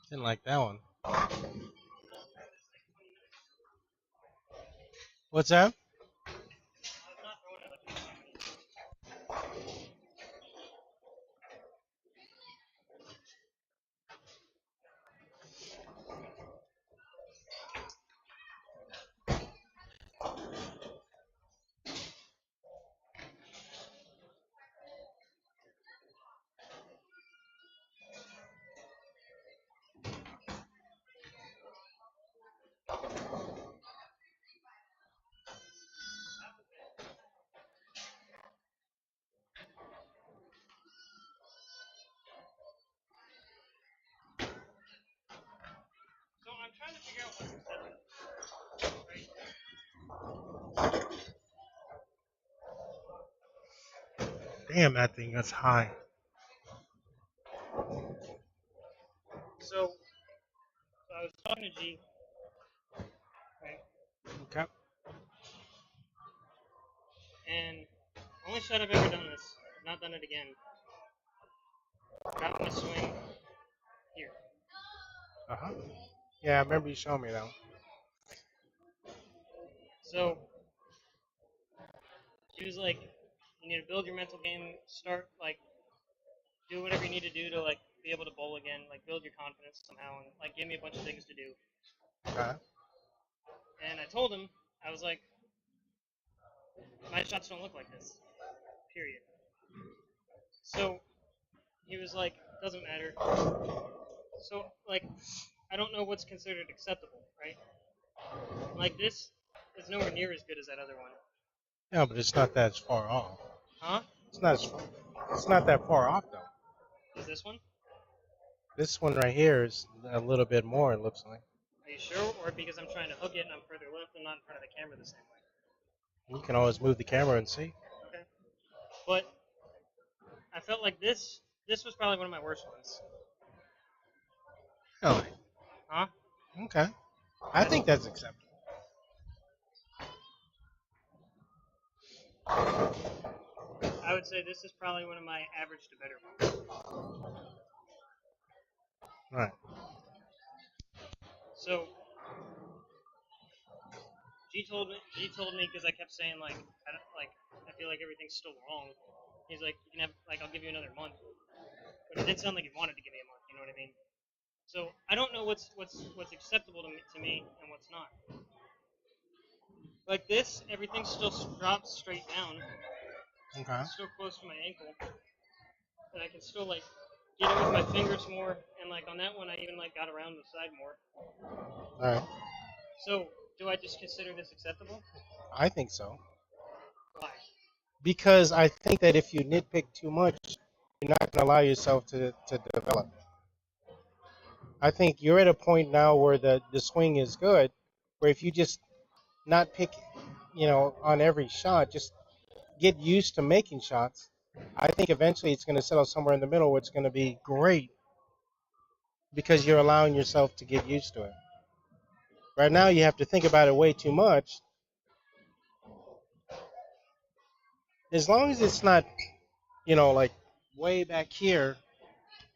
Didn't like that one. What's that? So I'm trying to figure out what's acceptable, right? Damn, that thing that's high. So I was talking to G, right? Okay. And only shot I've ever done this, I've not done it again. Got my swing here. Uh huh. Yeah, I remember you showing me that one. So she was like, you need to build your mental game, start like do whatever you need to do to like be able to bowl again, like build your confidence somehow, and like give me a bunch of things to do. Okay. And I told him, I was like, my shots don't look like this. Period. So he was like, doesn't matter. So like, I don't know what's considered acceptable, right? Like this is nowhere near as good as that other one. Yeah, but it's not that far off. Huh? It's not. It's not that far off though. Is this one? This one right here is a little bit more. It looks like. Are you sure? Or because I'm trying to hook it and I'm further left, I'm not in front of the camera the same way. You can always move the camera and see. Okay. But I felt like this was probably one of my worst ones. Oh. Huh? Okay. I think that's acceptable. I would say this is probably one of my average to better ones. Right. So G told me because I kept saying like I feel like everything's still wrong. He's like, you can have like I'll give you another month, but it did sound like he wanted to give me a month. You know what I mean? So I don't know what's acceptable to me and what's not. Like this, everything still drops straight down. Okay. It's still close to my ankle, and I can still like get it with my fingers more. And like on that one, I even like got around the side more. All right. So do I just consider this acceptable? I think so. Why? Because I think that if you nitpick too much, you're not going to allow yourself to develop. I think you're at a point now where the swing is good, where if you just not pick, on every shot, just get used to making shots. I think eventually it's going to settle somewhere in the middle where it's going to be great because you're allowing yourself to get used to it. Right now, you have to think about it way too much. As long as it's not, like way back here,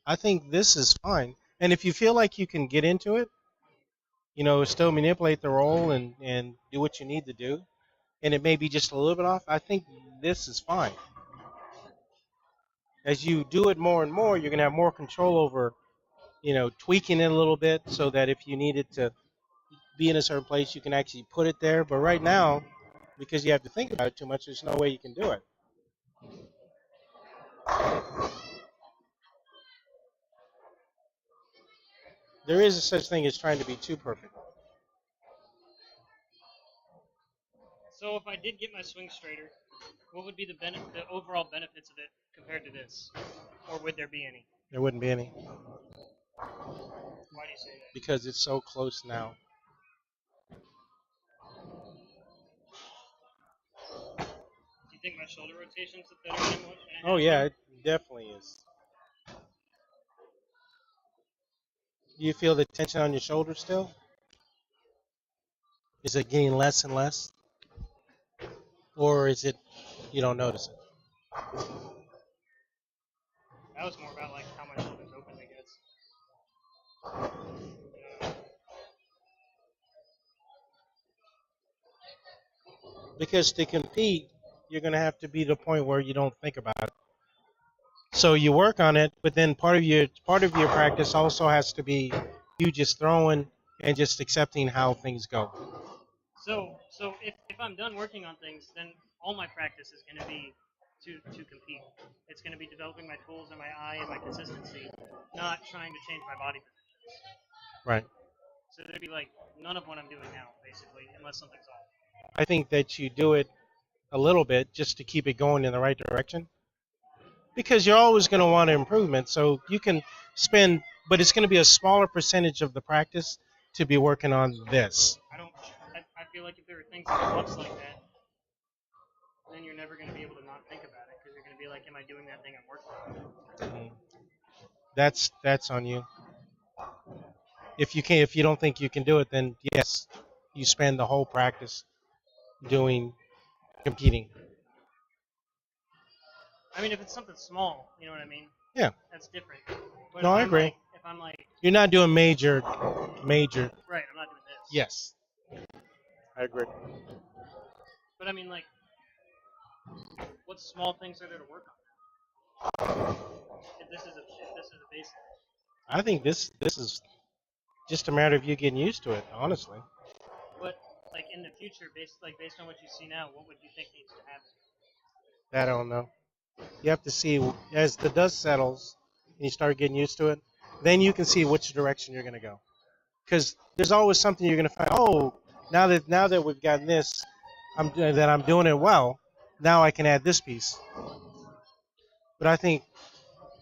I think this is fine. And if you feel like you can get into it, still manipulate the roll and do what you need to do, and it may be just a little bit off, I think this is fine. As you do it more and more, you're going to have more control over, tweaking it a little bit so that if you need it to be in a certain place, you can actually put it there. But right now, because you have to think about it too much, there's no way you can do it. There is a such thing as trying to be too perfect. So if I did get my swing straighter, what would be the overall benefits of it compared to this, or would there be any? There wouldn't be any Why do you say that? because it's so close now. Do you think my shoulder rotation's better than what? Oh yeah, it definitely is. Do you feel the tension on your shoulder still? Is it getting less and less, or is it you don't notice it? That was more about like how my shoulder's open, I guess. Because to compete, you're going to have to be to the point where you don't think about it. So you work on it, but then part of your practice also has to be you just throwing and just accepting how things go. So if I'm done working on things, then all my practice is going to be to compete. It's going to be developing my tools and my eye and my consistency, not trying to change my body positions. Right. So there'd be like none of what I'm doing now, basically, unless something's off. I think that you do it a little bit just to keep it going in the right direction because you're always going to want improvement. So you can spend, but it's going to be a smaller percentage of the practice to be working on this. I feel like if there are things in flux like that, then you're never going to be able to not think about it because you're going to be like, am I doing that thing I'm working on? Mhm. That's on you. If you don't think you can do it, then yes, you spend the whole practice doing competing. I mean, if it's something small, you know what I mean? Yeah. That's different. But No, I agree. if I'm like, You're not doing major. right, I'm not doing this. Yes, I agree. But I mean, like, what small things are there to work on? If this is a basic. I think this is just a matter of you getting used to it, honestly. But like in the future, based on what you see now, what would you think needs to happen? That I don't know. You have to see as the dust settles and you start getting used to it, then you can see which direction you're going to go. Because there's always something you're going to find. Oh, now that we've gotten this, I'm doing it well. Now I can add this piece. But I think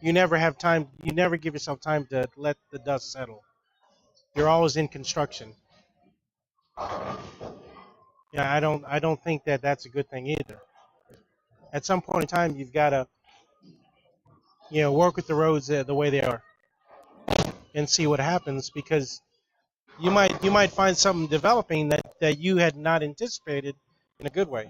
you never have time. You never give yourself time to let the dust settle. You're always in construction. Yeah, I don't think that that's a good thing either. At some point in time, you've got to work with the roads the way they are and see what happens because you might find something developing that you had not anticipated in a good way.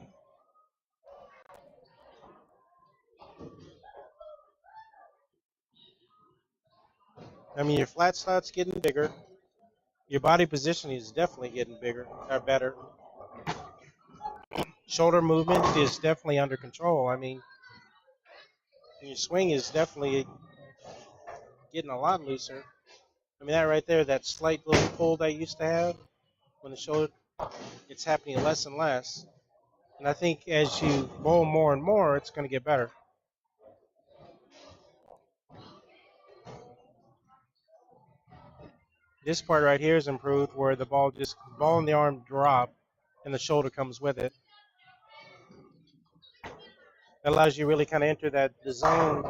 I mean, your flat start's getting bigger. Your body positioning is definitely getting bigger or better. Shoulder movement is definitely under control. I mean, your swing is definitely getting a lot looser. I mean, that right there, that slight little pull that you used to have when the shoulder, it's happening less and less. And I think as you bowl more and more, it's going to get better. This part right here is improved where the ball and the arm drop and the shoulder comes with it. That allows you to really kind of enter the zone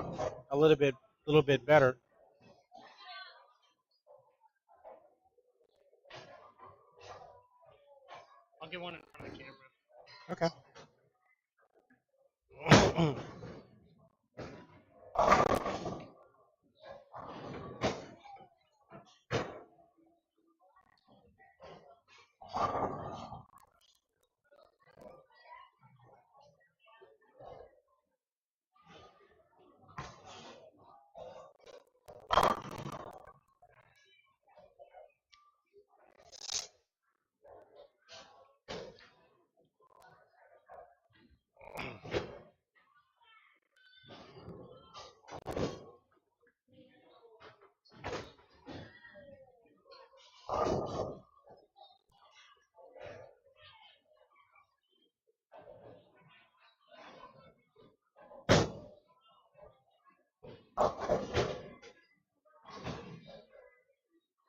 a little bit better. I'll get one in front of the camera. Okay.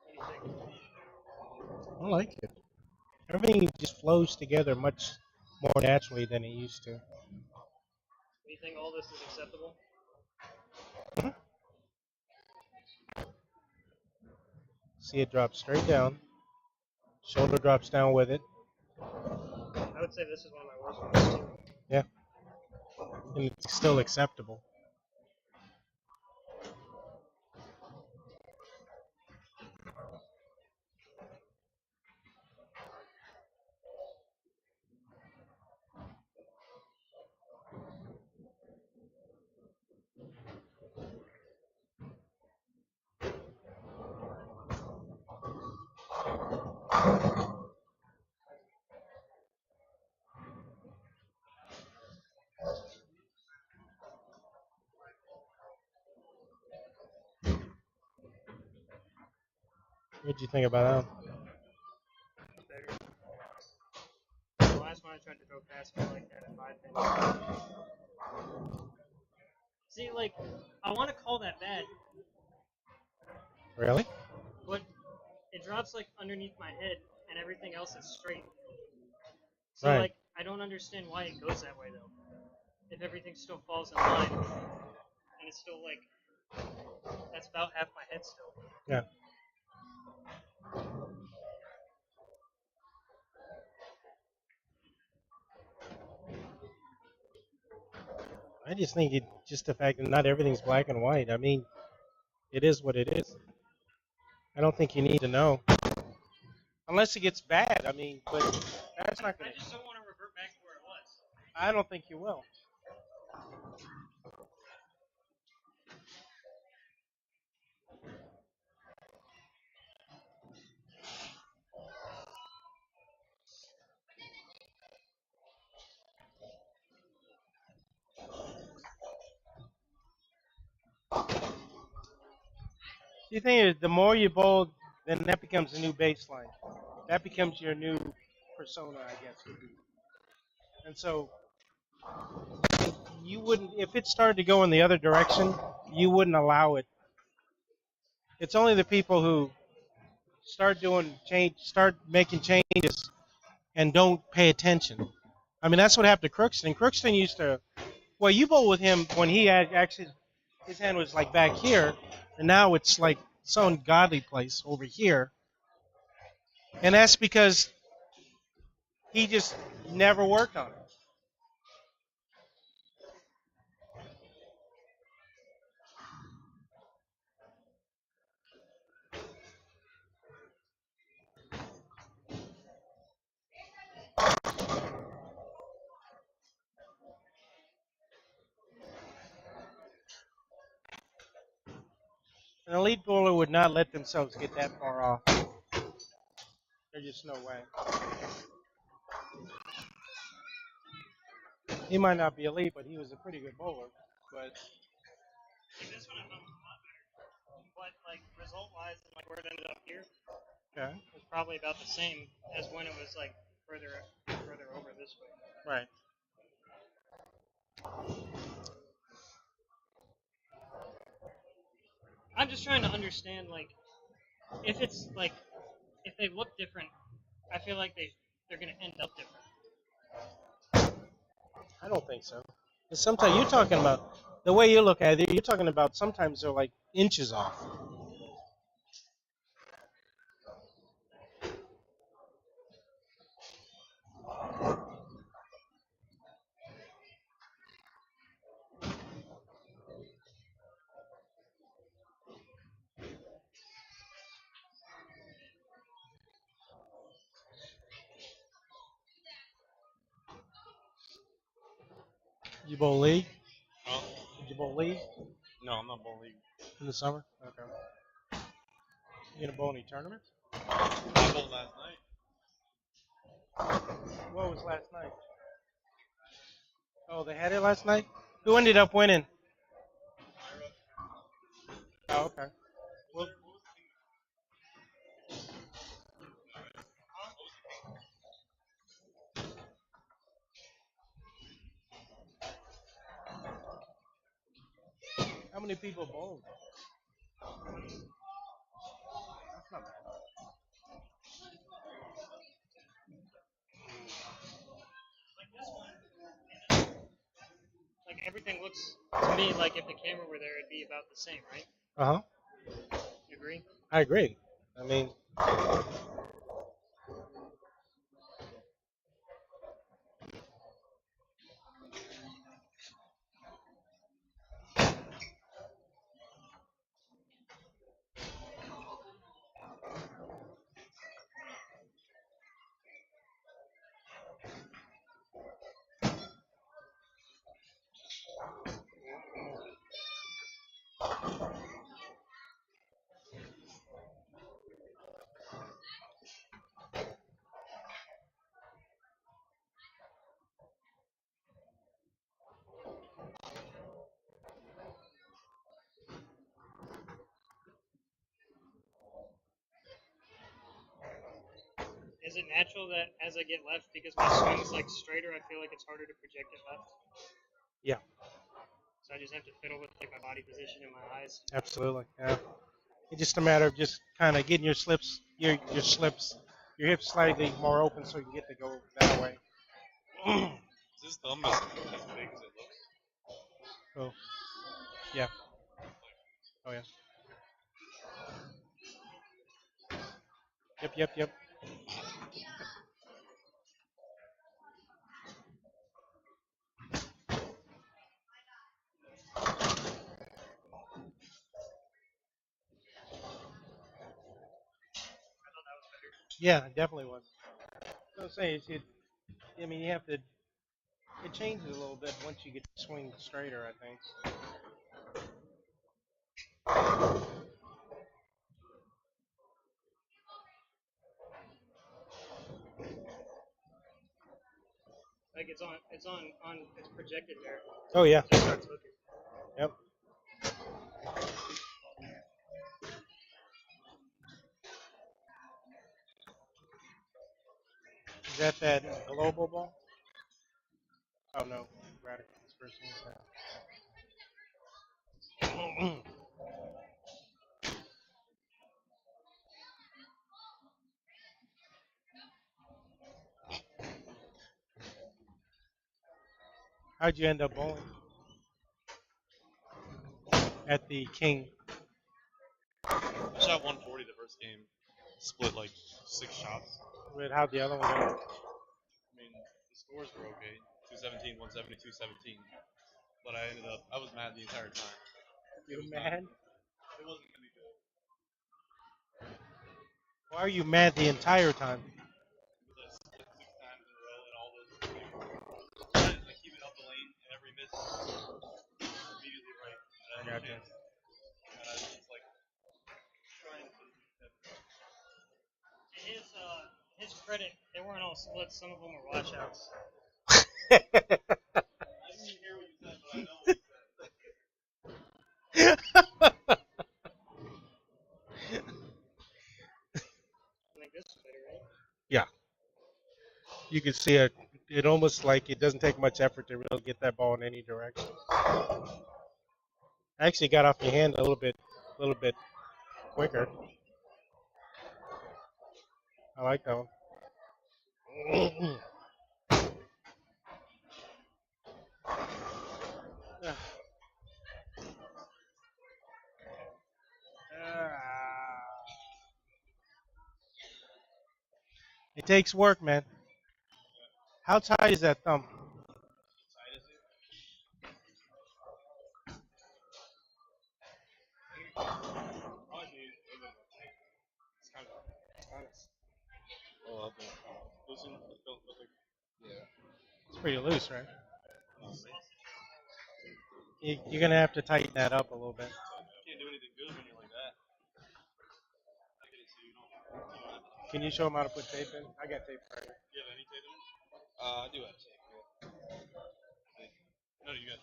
What do you think? I like it. Everything just flows together much more naturally than it used to. Do you think all this is acceptable? See it drop straight down. Shoulder drops down with it. I would say this is one of my worst ones. Yeah. And it's still acceptable. What'd you think about It's better. The last one I tried to throw past me like that at 5 pin. See, like, I want to call that bad, that? Really? but it drops like underneath my head and everything else is straight. So Right. like, I don't understand why it goes that way though. If everything still falls in line, and it's still like, that's about half my head still. Yeah. I just think just the fact that not everything's black and white. I mean, it is what it is. I don't think you need to know unless it gets bad. I mean, but that's not I gonna. just don't want to revert back to where it was. I don't think you will. You think the more you bowl, then that becomes a new baseline. That becomes your new persona, I guess. Would be. And so you wouldn't, if it started to go in the other direction, you wouldn't allow it. It's only the people who start making changes, and don't pay attention. I mean, that's what happened to Crookston. Crookston used to, well, you bowl with him when he had actually, his hand was like back here, and now it's like so ungodly place over here. And that's because he just never worked on it. An elite bowler would not let themselves get that far off. There's just no way. He might not be elite, but he was a pretty good bowler. But Like this one I thought was a lot better. But like result wise and like where it ended up here okay, was probably about the same as when it was like further over this way. right. I'm just trying to understand like if it's like if they look different, I feel like they're gonna end up different. I don't think so. 'Cause sometimes you're talking about the way you look at it. You're talking about sometimes they're like inches off. Did you bowl league? Huh? Did you bowl league No, I'm not bowling. in the summer? Okay. You gonna bowl any tournaments? I bowled last night. What was last night? Oh, they had it last night. Who ended up winning? Oh, okay. Well, how many people bowled? That's not bad. Like this one, like everything looks to me like if the camera were there, it'd be about the same, right? Uh huh. You agree? I agree. I mean, it natural that as I get left, because my swing's like straighter, I feel like it's harder to project it left? Yeah, So I just have to fiddle with like my body position and my eyes. absolutely. Yeah. It's just a matter of just kind of getting your hips slightly more open so you can get to go that way. Is his thumb as big as it looks? Oh, yeah. Oh, yeah. Yep. Yeah, it definitely was. So I'm saying, I mean, you have to. It changes a little bit once you get the swing straighter, I think. Like it's projected there. Oh yeah. So it starts hooking. Yep. Is that global ball? Oh no, radical dispersion. How'd you end up bowling at the King? I shot 140 the first game. Split like 6 shots. But how'd the other one go? I mean, the scores were okay. 217, 170, 217. But I was mad the entire time. You mad? It wasn't going to be good. Why are you mad the entire time? Because I split 6 times in a row and all those. I keep it up the lane and every miss immediately right. And I Gotcha. chance. And I was just like trying to. To his credit, they weren't all splits. Some of them were washouts. I didn't even hear what you said, but I know what you said. I think this is better, right? Yeah. You can see it almost like it doesn't take much effort to really get that ball in any direction. I actually got off your hand a little bit quicker. I like that one. It takes work, man. How tight is that thumb? Tight is it? Probably need a little bit more tape. It's kind of. Oh, I've been loosen. Yeah. It's pretty loose, right? You're gonna have to tighten that up a little bit. You can't do anything good when you're like that. I get it, so you don't have to. Can you show them how to put tape in? I got tape right here. Do you have any tape in it? I do have tape. Yeah. No, you got.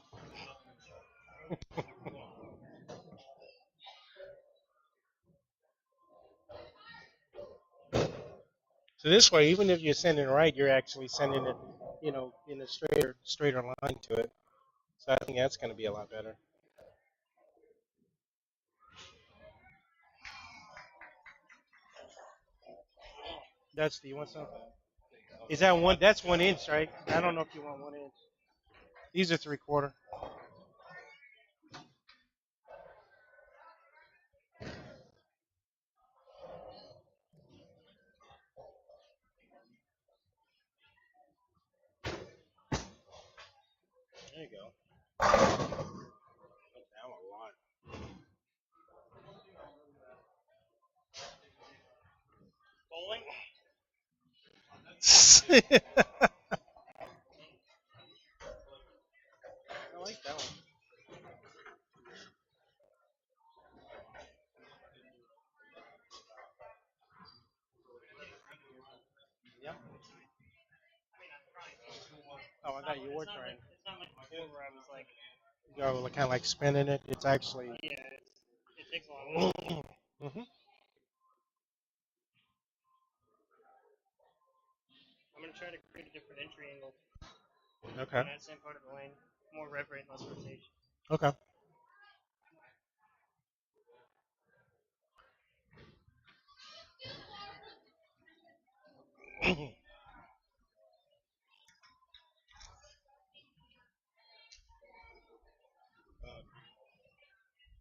So this way, even if you're sending right, you're actually sending it, in a straighter line to it. So I think that's going to be a lot better. That's you want some? Is that one? That's 1 inch, right? I don't know if you want 1 inch. These are 3/4. There you go. Down a lot. Bowling? I like that one. Yep. I mean, I'm trying. Oh, I thought you were trying. It's not like before where I was like, Go kind of like spinning it. It's actually. yeah, it takes a lot of hmm going to try to create a different entry angle Okay. in that same part of the lane. More rev rate, less rotation. Okay.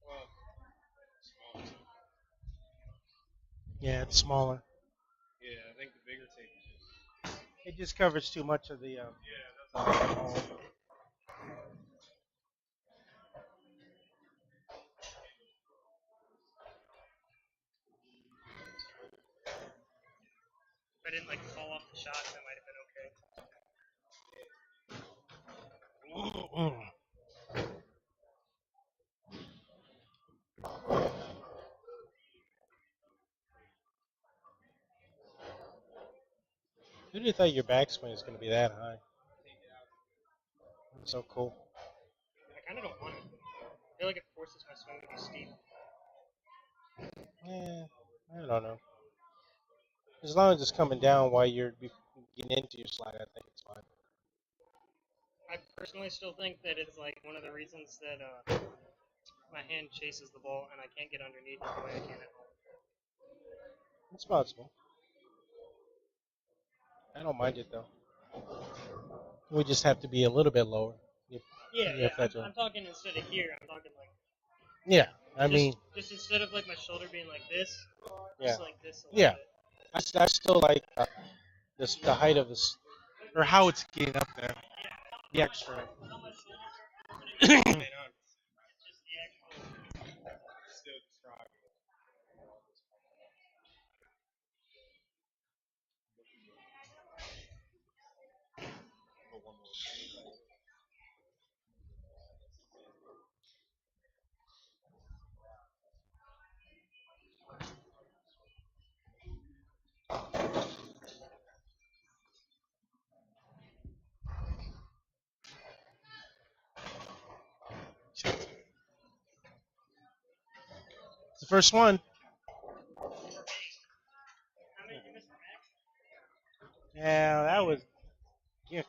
Well, small too. Yeah, it's smaller. Yeah, I think the bigger tape is just. It just covers too much of the. Yeah, that's. If I didn't like fall off the shots, that might have been okay. Who would have thought your backswing is going to be that high? That's so cool. I kind of don't want it. I feel like it forces my swing to be steep. Yeah, I don't know. As long as it's coming down while you're getting into your slide, I think it's fine. I personally still think that it's like one of the reasons that my hand chases the ball and I can't get underneath it the way I can at home. It's possible. I don't mind it though. We just have to be a little bit lower. Yeah. I'm talking instead of here. I'm talking like. Yeah, I mean, just instead of like my shoulder being like this, yeah, just like this a little yeah. bit. I still like the height of this, or how it's getting up there. The extra. May not. Still describe. But one more. It's the first one. Yeah, that was. Yeah,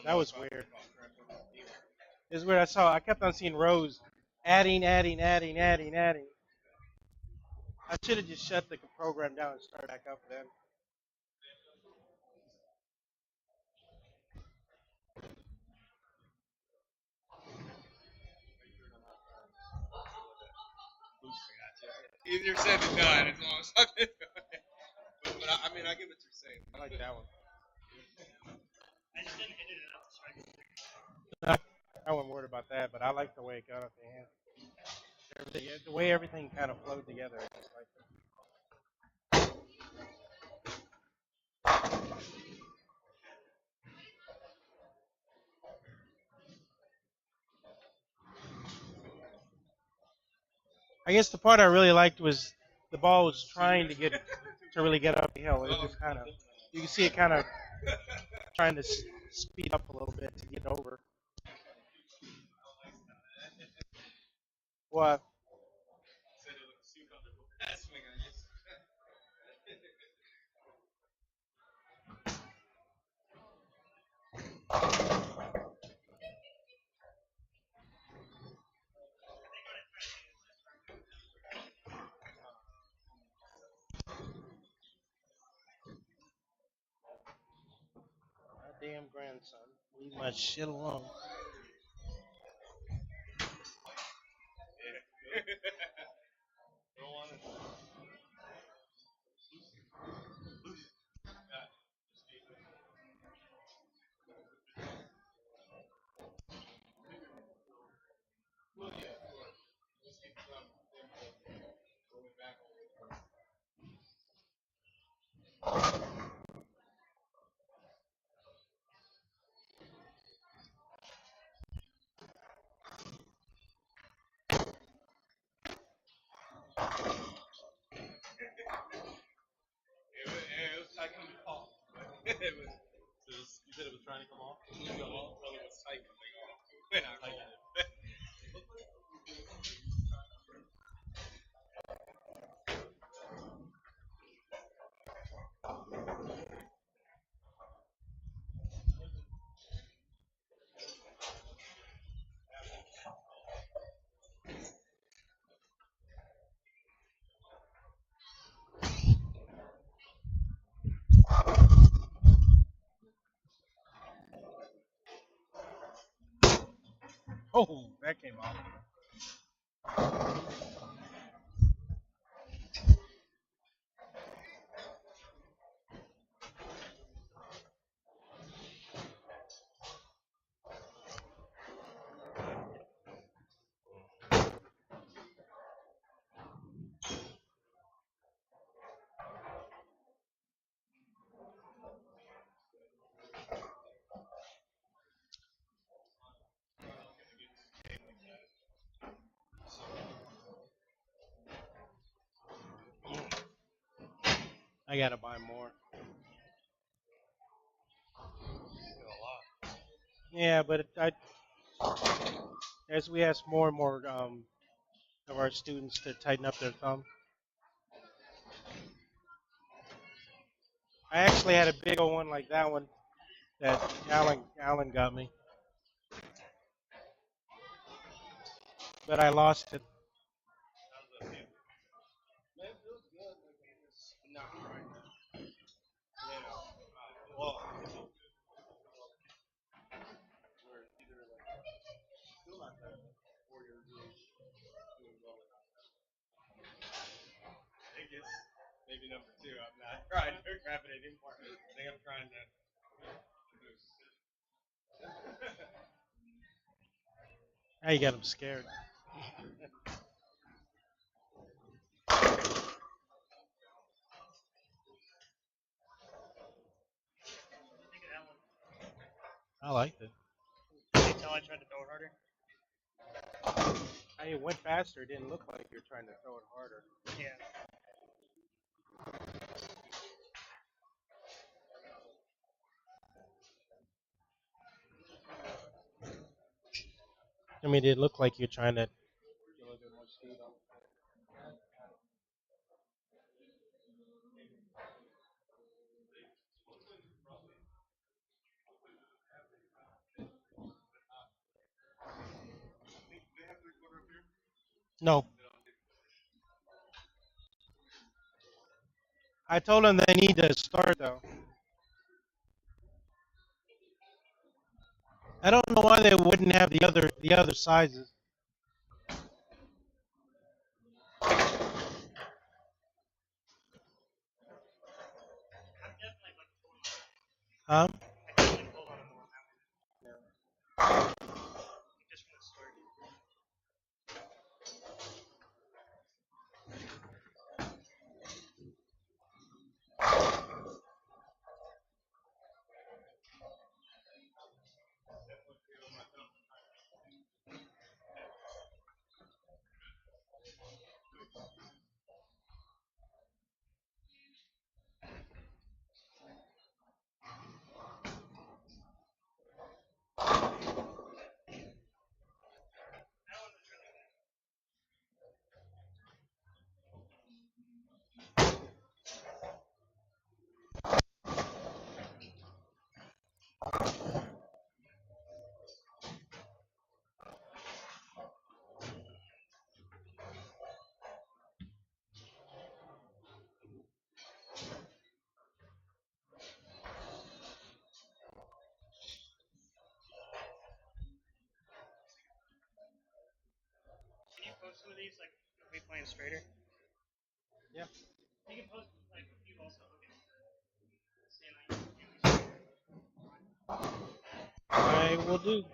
that was weird. It's weird. I kept on seeing rows adding. I should have just shut the program down and started back up then. Easier said than done, as long as I can do it. But I mean, I get what you're saying. I like that one. I just didn't hit it enough to strike it. I wasn't worried about that, but I like the way it got off the hand. The way everything kind of flowed together. I just like it. I guess the part I really liked was the ball was trying to really get up the hill. It just kind of, you can see it kind of trying to speed up a little bit to get over. What? My damn grandson. Leave my shit alone. It was tight coming off. You said it was trying to come off? Well, it was tight coming off. When I rolled it. Oh, that came off. I gotta buy more. Yeah, but as we ask more and more of our students to tighten up their thumb, I actually had a big old one like that one that Allen got me, but I lost it. Not right now. Yeah. Well, we're either like still not that, or you're really doing well enough. I think it's maybe number two. I'm not trying to grab it anymore. I think I'm trying to. Now you got them scared. I think that one. I liked it. Can you tell I tried to throw it harder? It went faster. It didn't look like you're trying to throw it harder. Yeah. I mean, it looked like you're trying to. No, I told them they need to start though. I don't know why they wouldn't have the other sizes. I'm definitely like pulling on it. Huh? I definitely pulled on it more on that one. Like just from the start. That one was really good. Can you post some of these like of me playing straighter? Yeah. You can post like you also looking at the stand I usually straighter. I will do.